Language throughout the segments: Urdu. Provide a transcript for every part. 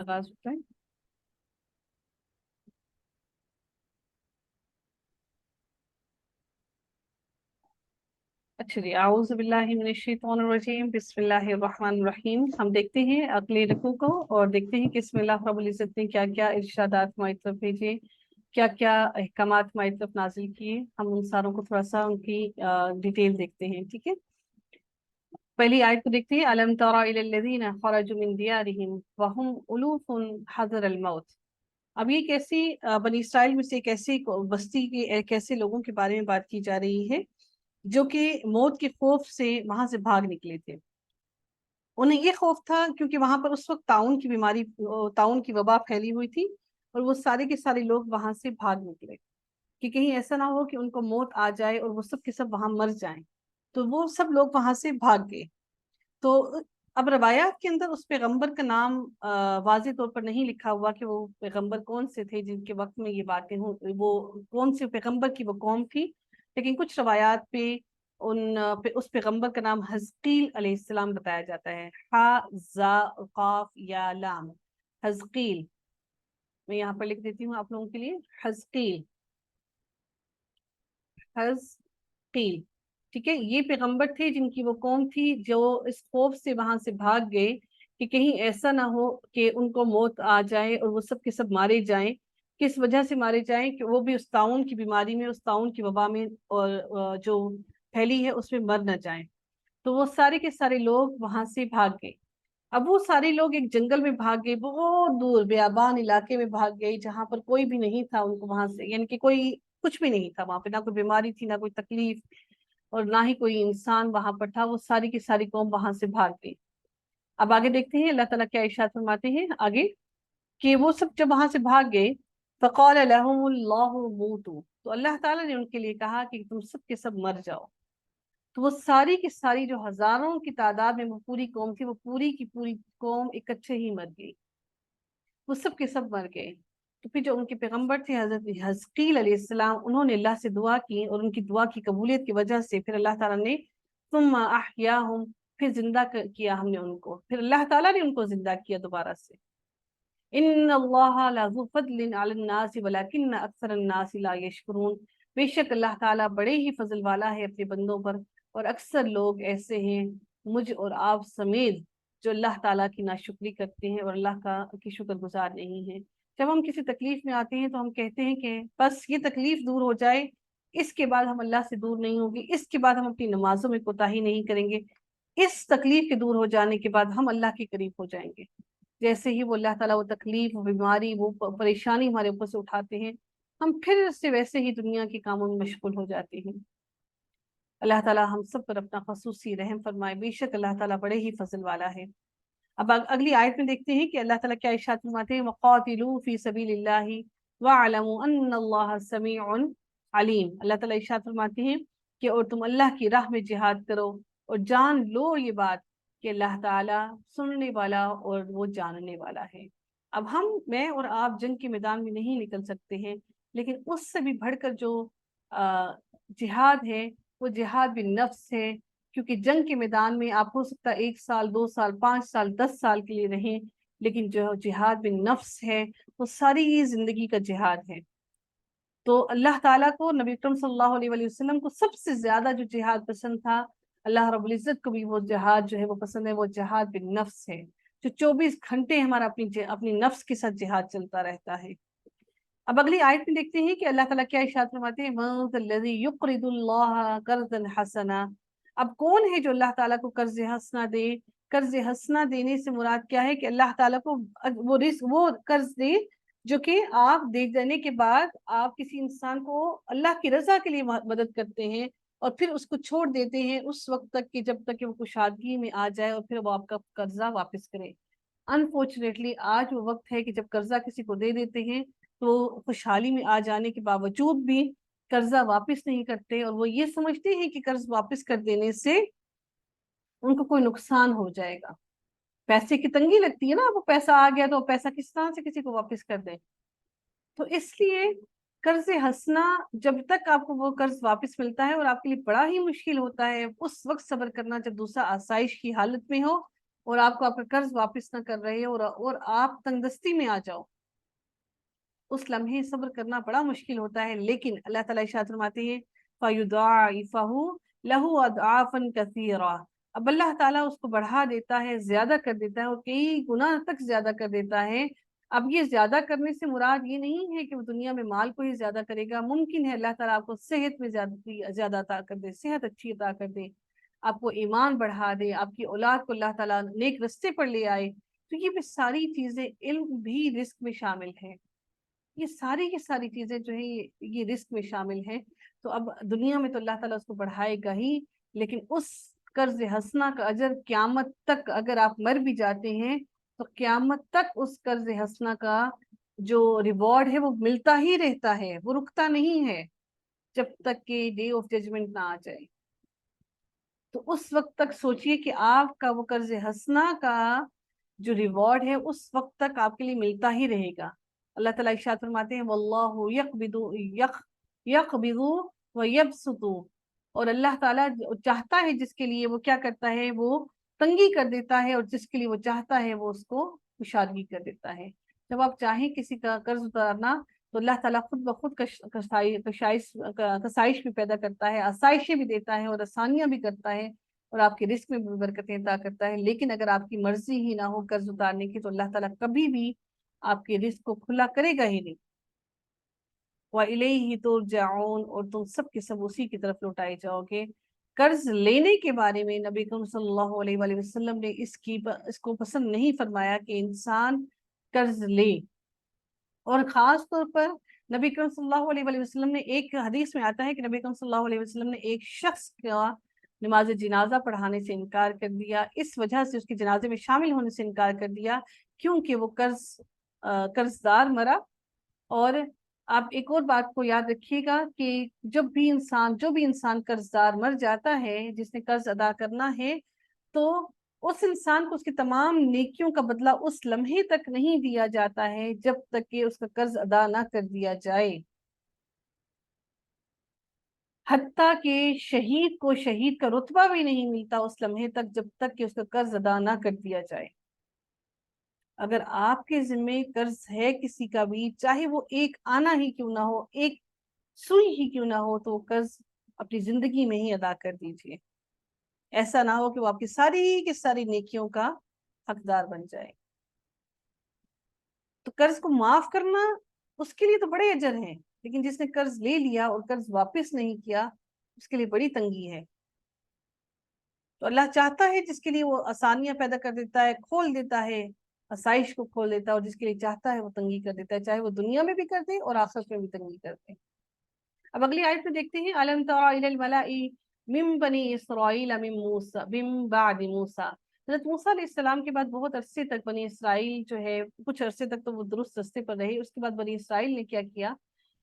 آغاز ہوتا ہے۔ اچھا جی، اعوذ باللہ من الشیطان الرجیم، بسم اللہ الرحمن الرحیم۔ ہم دیکھتے ہیں اگلے رکوع کو اور دیکھتے ہیں کہ اس میں اللہ رب العزت نے کیا کیا ارشادات ہماری طرف بھیجے، کیا کیا احکامات ہماری طرف نازل کیے۔ ہم ان ساروں کو تھوڑا سا ان کی ڈیٹیل دیکھتے ہیں، ٹھیک ہے۔ پہلی آیت کو دیکھتے ہیں، الم تر الی الذین خرجوا من دیارہم وهم الوف حذر الموت۔ اب یہ کیسی بنی اسرائیل میں سے ایک ایسی بستی کے ایک ایسے لوگوں کے بارے میں بات کی جا رہی ہے جو کہ موت کے خوف سے وہاں سے بھاگ نکلے تھے۔ انہیں یہ خوف تھا کیونکہ وہاں پر اس وقت طاعون کی بیماری، طاعون کی وبا پھیلی ہوئی تھی، اور وہ سارے کے سارے لوگ وہاں سے بھاگ نکلے کہ کہیں ایسا نہ ہو کہ ان کو موت آ جائے اور وہ سب کے سب وہاں مر جائیں۔ تو وہ سب لوگ وہاں سے بھاگ گئے۔ تو اب روایات کے اندر اس پیغمبر کا نام واضح طور پر نہیں لکھا ہوا کہ وہ پیغمبر کون سے تھے جن کے وقت میں یہ باتیں ہوں، وہ کون سے پیغمبر کی وہ قوم تھی، لیکن کچھ روایات پہ اس پیغمبر کا نام حزقیل علیہ السلام بتایا جاتا ہے۔ ہا زا قاف یا لام، حزقیل۔ میں یہاں پر لکھ دیتی ہوں آپ لوگوں کے لیے، حزقیل، حزقیل، ٹھیک ہے۔ یہ پیغمبر تھے جن کی وہ قوم تھی جو اس خوف سے وہاں سے بھاگ گئے کہ کہیں ایسا نہ ہو کہ ان کو موت آ جائے اور وہ سب کے سب مارے جائیں۔ کس وجہ سے مارے جائیں؟ کہ وہ بھی اس طاعون کی بیماری میں، اس طاعون کی وبا میں اور جو پھیلی ہے اس میں مر نہ جائیں۔ تو وہ سارے کے سارے لوگ وہاں سے بھاگ گئے۔ اب وہ سارے لوگ ایک جنگل میں بھاگ گئے، بہت دور بیابان علاقے میں بھاگ گئے جہاں پر کوئی بھی نہیں تھا ان کو وہاں سے، یعنی کہ کوئی کچھ بھی نہیں تھا وہاں پہ، نہ کوئی بیماری تھی، نہ کوئی تکلیف، اور نہ ہی کوئی انسان وہاں پر تھا۔ وہ ساری کی ساری قوم وہاں سے بھاگ گئی۔ اب آگے دیکھتے ہیں اللہ تعالیٰ کیا ارشاد فرماتے ہیں آگے، کہ وہ سب جب وہاں سے بھاگ گئے، فقال لهم اللہ موتوا، تو اللہ تعالیٰ نے ان کے لیے کہا کہ تم سب کے سب مر جاؤ۔ تو وہ ساری کی ساری جو ہزاروں کی تعداد میں وہ پوری قوم تھی، وہ پوری کی پوری قوم اکٹھے ہی مر گئی، وہ سب کے سب مر گئے۔ تو پھر جو ان کے پیغمبر تھے حضرت حزقیل علیہ السلام، انہوں نے اللہ سے دعا کی، اور ان کی دعا کی قبولیت کی وجہ سے پھر اللہ تعالیٰ نے ثم احیاہم، پھر زندہ کیا ہم نے ان کو، پھر اللہ تعالیٰ نے ان کو زندہ کیا دوبارہ سے۔ ان اللہ لذو فضل علی الناس ولکن اکثر الناس لا یشکرون، بے شک اللہ تعالیٰ بڑے ہی فضل والا ہے اپنے بندوں پر، اور اکثر لوگ ایسے ہیں مجھ اور آپ سمیت جو اللہ تعالیٰ کی ناشکری کرتے ہیں اور اللہ کی شکر گزار نہیں ہیں۔ جب ہم کسی تکلیف میں آتے ہیں تو ہم کہتے ہیں کہ بس یہ تکلیف دور ہو جائے، اس کے بعد ہم اللہ سے دور نہیں ہوں گے، اس کے بعد ہم اپنی نمازوں میں کوتاہی نہیں کریں گے، اس تکلیف کے دور ہو جانے کے بعد ہم اللہ کے قریب ہو جائیں گے۔ جیسے ہی وہ اللہ تعالیٰ وہ تکلیف، وہ بیماری، وہ پریشانی ہمارے اوپر سے اٹھاتے ہیں، ہم پھر سے ویسے ہی دنیا کے کاموں میں مشغول ہو جاتے ہیں۔ اللہ تعالیٰ ہم سب پر اپنا خصوصی رحم فرمائے، بے شک اللہ تعالیٰ بڑے ہی فضل والا ہے۔ اب اگلی آیت میں دیکھتے ہیں کہ اللہ تعالیٰ کیا ارشاد فرماتے ہیں، وَقَاتِلُوا فِي سَبِيلِ اللَّهِ وَاعْلَمُوا أَنَّ اللَّهَ سَمِيعٌ عَلِيمٌ۔ اللہ تعالیٰ ارشاد فرماتے ہیں کہ اور تم اللہ کی راہ میں جہاد کرو، اور جان لو یہ بات کہ اللہ تعالیٰ سننے والا اور وہ جاننے والا ہے۔ اب میں اور آپ جنگ کے میدان میں نہیں نکل سکتے ہیں، لیکن اس سے بھی بڑھ کر جو جہاد ہے وہ جہاد بن نفس ہے، کیونکہ جنگ کے میدان میں آپ ہو سکتا ہے 1 سال 2 سال 5 سال 10 سال کے لیے رہیں، لیکن جو جہاد بن نفس ہے وہ ساری ہی زندگی کا جہاد ہے۔ تو اللہ تعالیٰ کو، نبی اکرم صلی اللہ علیہ وآلہ وسلم کو سب سے زیادہ جو جہاد پسند تھا، اللہ رب العزت کو بھی وہ جہاد جو ہے وہ پسند ہے، وہ جہاد بن نفس ہے، جو 24 گھنٹے ہمارا اپنی نفس کے ساتھ جہاد چلتا رہتا ہے۔ اب اگلی آیت میں دیکھتے ہیں کہ اللہ تعالیٰ کیا ارشاد فرماتے ہیں، مَن ذا الَّذِي يُقْرِضُ اللَّهَ قَرْضًا حَسَنًا۔ اب کون ہے جو اللہ تعالیٰ کو قرض حسنہ دے؟ قرض حسنہ دینے سے مراد کیا ہے کہ اللہ تعالیٰ کو وہ قرض دے جو کہ آپ دے دینے کے بعد آپ کسی انسان کو اللہ کی رضا کے لیے مدد کرتے ہیں، اور پھر اس کو چھوڑ دیتے ہیں اس وقت تک کہ جب تک کہ وہ کشادگی میں آ جائے اور پھر وہ آپ کا قرضہ واپس کرے۔ انفارچونیٹلی آج وہ وقت ہے کہ جب قرضہ کسی کو دے دیتے ہیں تو خوشحالی میں آ جانے کے باوجود بھی قرضہ واپس نہیں کرتے، اور وہ یہ سمجھتے ہیں کہ قرض واپس کر دینے سے ان کو کوئی نقصان ہو جائے گا۔ پیسے کی تنگی لگتی ہے نا، وہ پیسہ آ گیا تو پیسہ کس طرح سے کسی کو واپس کر دیں۔ تو اس لیے قرض حسنہ جب تک آپ کو وہ قرض واپس ملتا ہے، اور آپ کے لیے بڑا ہی مشکل ہوتا ہے اس وقت صبر کرنا جب دوسرا آسائش کی حالت میں ہو، اور آپ کو آپ کا قرض واپس نہ کر رہے اور آپ تنگدستی میں آ جاؤ، اس لمحے صبر کرنا بڑا مشکل ہوتا ہے، لیکن اللہ تعالیٰ ارشاد فرماتے ہیں فَيُضَاعِفَهُ لَهُ أَضْعَافًا كَثِيرًا، اب اللہ تعالیٰ اس کو بڑھا دیتا ہے، زیادہ کر دیتا ہے، اور کئی گنا تک زیادہ کر دیتا ہے۔ اب یہ زیادہ کرنے سے مراد یہ نہیں ہے کہ وہ دنیا میں مال کو ہی زیادہ کرے گا، ممکن ہے اللہ تعالیٰ آپ کو صحت میں زیادہ عطا کر دے، صحت اچھی عطا کر دے، آپ کو ایمان بڑھا دے، آپ کی اولاد کو اللہ تعالیٰ نیک رستے پر لے آئے، تو یہ بھی ساری چیزیں، علم بھی رزق میں شامل ہے، یہ ساری کی ساری چیزیں جو ہیں یہ رزق میں شامل ہیں۔ تو اب دنیا میں تو اللہ تعالیٰ اس کو بڑھائے گا ہی، لیکن اس قرض حسنہ کا اجر قیامت تک اگر آپ مر بھی جاتے ہیں تو قیامت تک اس قرض حسنہ کا جو ریوارڈ ہے وہ ملتا ہی رہتا ہے، وہ رکتا نہیں ہے جب تک کہ ڈے آف ججمنٹ نہ آ جائے۔ تو اس وقت تک سوچئے کہ آپ کا وہ قرض حسنہ کا جو ریوارڈ ہے اس وقت تک آپ کے لیے ملتا ہی رہے گا۔ اللہ تعالیٰ ارشاد فرماتے ہیں واللہ یقبض ویبسط، اور اللہ تعالیٰ چاہتا ہے جس کے لیے وہ کیا کرتا ہے، وہ تنگی کر دیتا ہے، اور جس کے لیے وہ چاہتا ہے وہ اس کو کشادگی کر دیتا ہے۔ جب آپ چاہیں کسی کا قرض اتارنا تو اللہ تعالیٰ خود بخود کسائش بھی پیدا کرتا ہے، آسائشیں بھی دیتا ہے، اور آسانیاں بھی کرتا ہے، اور آپ کے رزق میں بھی برکتیں عطا کرتا ہے۔ لیکن اگر آپ کی مرضی ہی نہ ہو قرض اتارنے کی تو اللہ تعالیٰ کبھی بھی آپ کے رزق کو کھلا کرے گا ہی نہیں۔ وَإِلَيْهِ تُرْجَعُونَ، اور تم سب کے سب اسی کی طرف لوٹائے جاؤ گے۔ قرض لینے کے بارے میں نبی کریم صلی اللہ علیہ وآلہ وسلم نے اس کو پسند نہیں فرمایا کہ انسان قرض لے، اور خاص طور پر نبی کریم صلی اللہ علیہ وآلہ وسلم نے ایک حدیث میں آتا ہے کہ نبی کریم صلی اللہ علیہ وسلم نے ایک شخص کا نماز جنازہ پڑھانے سے انکار کر دیا، اس وجہ سے اس کے جنازے میں شامل ہونے سے انکار کر دیا کیونکہ وہ قرض دار مرا۔ اور آپ ایک اور بات کو یاد رکھیے گا کہ جو بھی انسان قرض دار مر جاتا ہے، جس نے قرض ادا کرنا ہے، تو اس انسان کو اس کی تمام نیکیوں کا بدلہ اس لمحے تک نہیں دیا جاتا ہے جب تک کہ اس کا قرض ادا نہ کر دیا جائے، حتیٰ کہ شہید کو شہید کا رتبہ بھی نہیں ملتا اس لمحے تک جب تک کہ اس کا قرض ادا نہ کر دیا جائے۔ اگر آپ کے ذمہ قرض ہے کسی کا بھی، چاہے وہ ایک آنا ہی کیوں نہ ہو، ایک سوئی ہی کیوں نہ ہو، تو وہ قرض اپنی زندگی میں ہی ادا کر دیجیے، ایسا نہ ہو کہ وہ آپ کی ساری نیکیوں کا حقدار بن جائے۔ تو قرض کو معاف کرنا اس کے لیے تو بڑے اجر ہیں، لیکن جس نے قرض لے لیا اور قرض واپس نہیں کیا اس کے لیے بڑی تنگی ہے۔ تو اللہ چاہتا ہے جس کے لیے وہ آسانیاں پیدا کر دیتا ہے، کھول دیتا ہے، آسائش کو کھول دیتا ہے، اور جس کے لیے چاہتا ہے وہ تنگی کر دیتا ہے، چاہے وہ دنیا میں بھی کر دے اور آخرت میں بھی تنگی کر دے۔ اب اگلی آیت میں دیکھتے ہیں الم تر الی الملأ من بنی اسرائیل من بعد موسیٰ، حضرت موسیٰ علیہ السلام کے بعد بہت عرصے تک بنی اسرائیل جو ہے، کچھ عرصے تک تو وہ درست رستے پر رہے، اس کے بعد بنی اسرائیل نے کیا کیا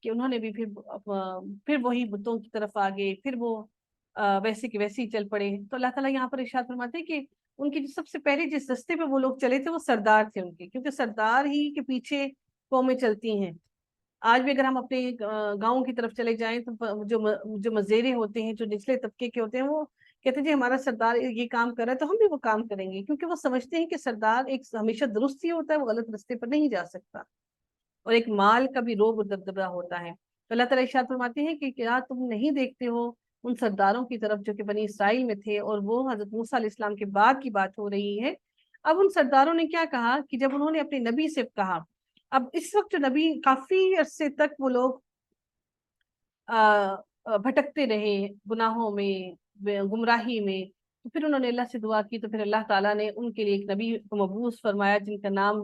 کہ انہوں نے بھی پھر وہی بتوں کی طرف آگے، پھر وہ ویسے کے ویسے ہی چل پڑے۔ تو اللہ تعالیٰ یہاں پر ارشاد فرماتے ہیں کہ ان کی سب سے پہلے جس رستے پہ وہ لوگ چلے تھے وہ سردار تھے ان کے، کیونکہ سردار ہی کے پیچھے قومیں چلتی ہیں۔ آج بھی اگر ہم اپنے گاؤں کی طرف چلے جائیں تو جو مزیرے ہوتے ہیں، جو نچلے طبقے کے ہوتے ہیں، وہ کہتے ہیں جی ہمارا سردار یہ کام کر رہا ہے تو ہم بھی وہ کام کریں گے، کیونکہ وہ سمجھتے ہیں کہ سردار ایک ہمیشہ درست ہی ہوتا ہے، وہ غلط رستے پر نہیں جا سکتا، اور ایک مال کا بھی روب و دبدبہ ہوتا ہے۔ تو اللہ تعالیٰ ارشاد فرماتے ہیں کہ کیا تم نہیں دیکھتے ہو ان سرداروں کی طرف جو کہ بنی اسرائیل میں تھے، اور وہ حضرت موسیٰ علیہ السلام کے بعد کی بات ہو رہی ہے۔ اب ان سرداروں نے کیا کہا کہ جب انہوں نے اپنے نبی سے کہا، اب اس وقت جو نبی کافی عرصے تک وہ لوگ بھٹکتے رہے گناہوں میں، گمراہی میں، تو پھر انہوں نے اللہ سے دعا کی، تو پھر اللہ تعالیٰ نے ان کے لیے ایک نبی کو مبعوث فرمایا جن کا نام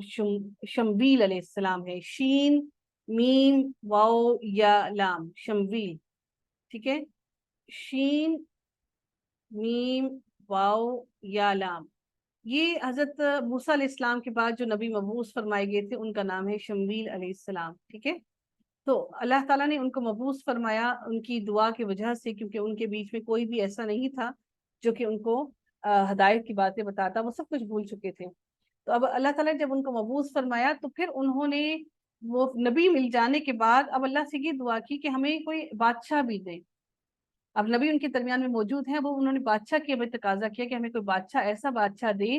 شمویل علیہ السلام ہے، شین میم واو یا لام، شمویل، ٹھیک ہے، شین میم واو یا لام، یہ حضرت موسیٰ علیہ السلام کے بعد جو نبی مبعوث فرمائے گئے تھے ان کا نام ہے شمویل علیہ السلام، ٹھیک ہے۔ تو اللہ تعالیٰ نے ان کو مبعوث فرمایا ان کی دعا کی وجہ سے، کیونکہ ان کے بیچ میں کوئی بھی ایسا نہیں تھا جو کہ ان کو ہدایت کی باتیں بتاتا، وہ سب کچھ بھول چکے تھے۔ تو اب اللہ تعالیٰ نے جب ان کو مبعوث فرمایا تو پھر انہوں نے وہ نبی مل جانے کے بعد اب اللہ سے یہ دعا کی کہ ہمیں کوئی بادشاہ بھی دے۔ اب نبی ان کے درمیان میں موجود ہیں، وہ انہوں نے بادشاہ کی ہمیں تقاضا کیا کہ ہمیں کوئی بادشاہ، ایسا بادشاہ دے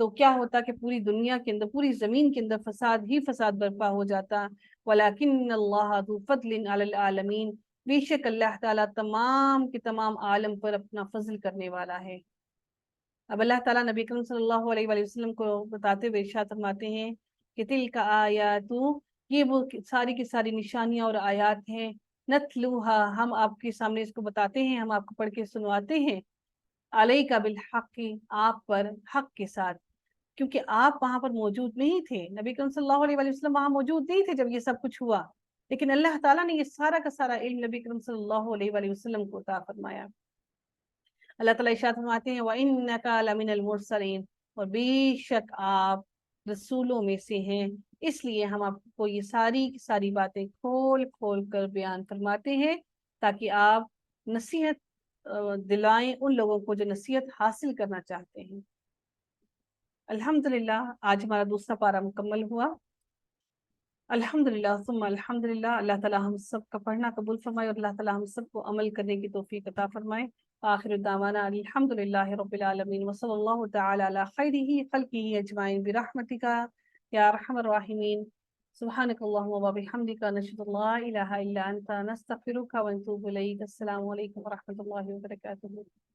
تو کیا ہوتا کہ پوری دنیا کے اندر، پوری زمین کے اندر فساد ہی فساد برپا ہو جاتا. وَلَكِنَّ اللَّهَ ذُو فَضْلٍ عَلَى الْعَالَمِينَ، بے شک اللہ تعالیٰ تمام کے تمام عالم پر اپنا فضل کرنے والا ہے. اب اللہ تعالیٰ نبی کریم صلی اللہ علیہ وآلہ وسلم کو بتاتے ہوئے ارشاد فرماتے ہیں کہ تِلْکَ آیاتُ، یہ وہ ساری کی ساری نشانیاں اور آیات ہیں، نتلوہا، ہم آپ کے سامنے اس کو بتاتے ہیں، ہم آپ کو پڑھ کے سنواتے ہیں، علیک بالحق، آپ پر حق کے ساتھ، کیونکہ آپ وہاں پر موجود نہیں تھے. نبی کریم صلی اللہ علیہ وآلہ وسلم وہاں موجود نہیں تھے جب یہ سب کچھ ہوا، لیکن اللہ تعالیٰ نے یہ سارا کا سارا علم نبی کریم صلی اللہ علیہ وآلہ وسلم کو عطا فرمایا. اللہ تعالیٰ ارشاد فرماتے ہیں وَإِنَّكَ لَمِنَ الْمُرْسَلِينَ، اور بے شک آپ رسولوں میں سے ہیں، اس لیے ہم آپ کو یہ ساری کی ساری باتیں کھول کھول کر بیان فرماتے ہیں تاکہ آپ نصیحت دلائیں ان لوگوں کو جو نصیحت حاصل کرنا چاہتے ہیں. الحمدللہ آج ہمارا دوسرا پارہ مکمل ہوا. الحمدللہ ثم الحمدللہ. اللہ تعالیٰ ہم سب کا پڑھنا قبول فرمائے اور اللہ تعالیٰ ہم سب کو عمل کرنے کی توفیق عطا فرمائے. آخر دعوانا الحمدللہ رب العالمین وصلی اللہ تعالی علی خیرہ خلقہ اجمعین برحمتک یا ارحم الراحمین. سبحانک اللہم وبحمدک، نشہد ان لا الہ الا انت، نستغفرک ونتوب الیک. السلام علیکم ورحمۃ اللہ وبرکاتہ.